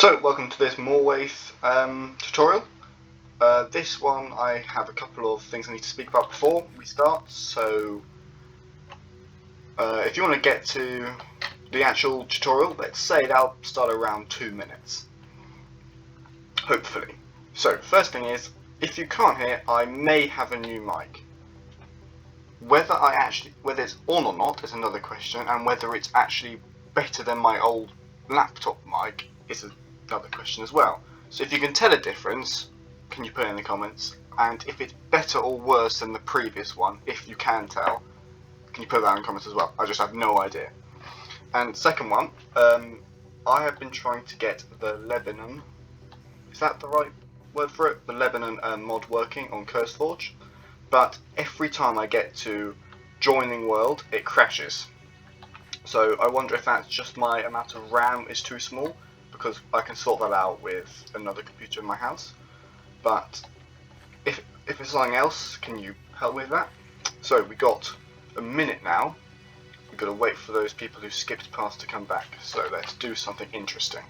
So, welcome to this morwaith tutorial. This one I have a couple of things I need to speak about before we start. So, if you want to get to the actual tutorial, let's say that'll start around 2 minutes. Hopefully. So, first thing is, if you can't hear, I may have a new mic. Whether it's on or not is another question, and whether it's actually better than my old laptop mic is another question as well. So if you can tell a difference, can you put it in the comments? And if it's better or worse than the previous one, if you can tell, can you put that in the comments as well? I just have no idea. And second one, I have been trying to get the Lebanon, is that the right word for it? The Lebanon mod working on CurseForge. But every time I get to joining world, it crashes. So I wonder if that's just my amount of RAM is too small, because I can sort that out with another computer in my house. But if it's something else, can you help with that? So we got a minute now. We've got to wait for those people who skipped past to come back. So let's do something interesting.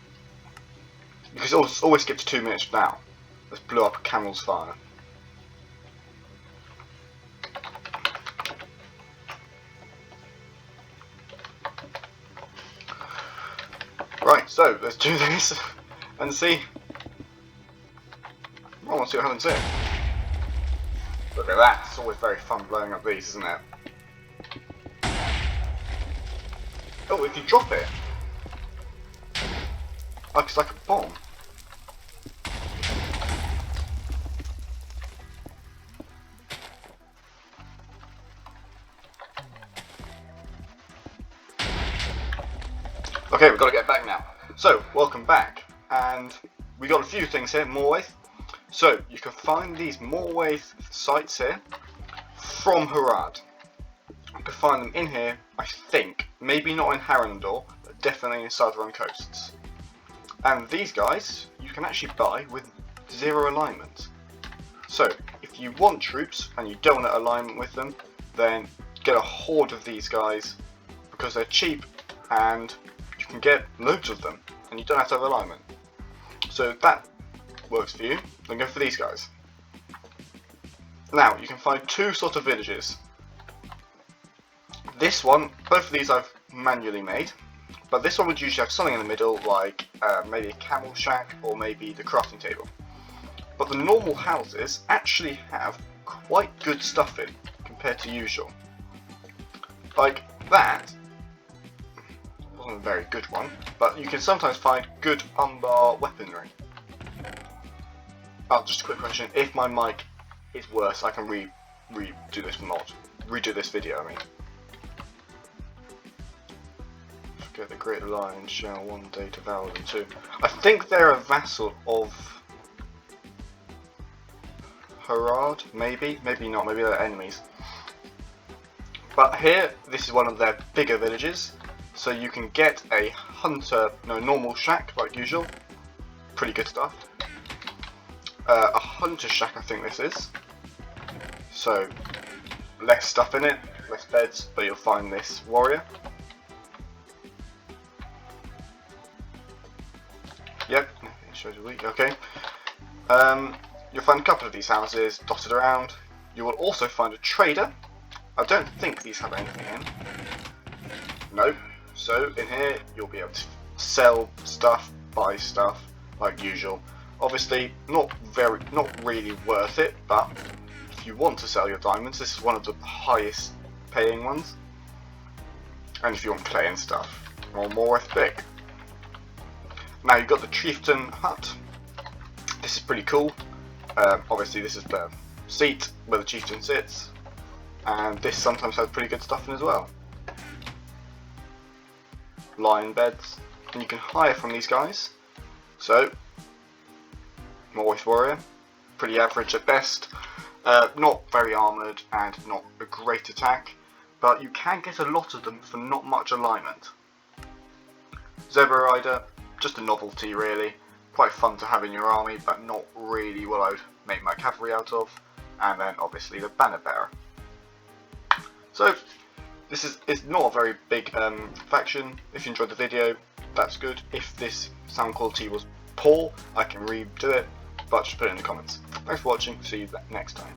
Because it always skips 2 minutes now. Let's blow up a camel's fire. Right, so let's do this and see. I want to see what happens here. Look at that, it's always very fun blowing up these, isn't it? Oh, if you drop it, it's like a bomb. Okay, we've got to get back now. So, welcome back, and we got a few things here, morwaith. So, you can find these morwaith sites here from Harad. You can find them in here, I think, maybe not in Harandor, but definitely in southern coasts. And these guys, you can actually buy with 0 alignment. So, if you want troops, and you don't want an alignment with them, then get a horde of these guys, because they're cheap, and you can get loads of them, and you don't have to have alignment. So that works for you. Then go for these guys. Now you can find two sort of villages. This one, both of these I've manually made, but this one would usually have something in the middle, like maybe a camel shack or maybe the crafting table. But the normal houses actually have quite good stuff in compared to usual. Like that. Wasn't a very good one, but you can sometimes find good unbar weaponry. Oh, just a quick question: if my mic is worse, I can redo this video. I mean, forget the Great Lion shall one day devour them too. I think they're a vassal of Harad, maybe not. Maybe they're enemies. But here, this is one of their bigger villages. So you can get a normal shack like usual, pretty good stuff. A hunter shack I think this is, so less stuff in it, less beds, but you'll find this warrior. Yep, it shows a week, okay. You'll find a couple of these houses dotted around. You will also find a trader. I don't think these have anything in. Nope. So in here you'll be able to sell stuff, buy stuff like usual. Obviously not really worth it, but if you want to sell your diamonds, this is one of the highest paying ones. And if you want clay and stuff, more worth big. Now you've got the chieftain hut. This is pretty cool. Obviously this is the seat where the chieftain sits, and this sometimes has pretty good stuff in as well. Lion beds, and you can hire from these guys. So, morwaith warrior, pretty average at best, not very armoured and not a great attack, but you can get a lot of them for not much alignment. Zebra rider, just a novelty really, quite fun to have in your army, but not really what I would make my cavalry out of. And then obviously the banner bearer. So this is not a very big faction. If you enjoyed the video, that's good. If this sound quality was poor, I can redo it, but just put it in the comments. Thanks for watching, see you next time.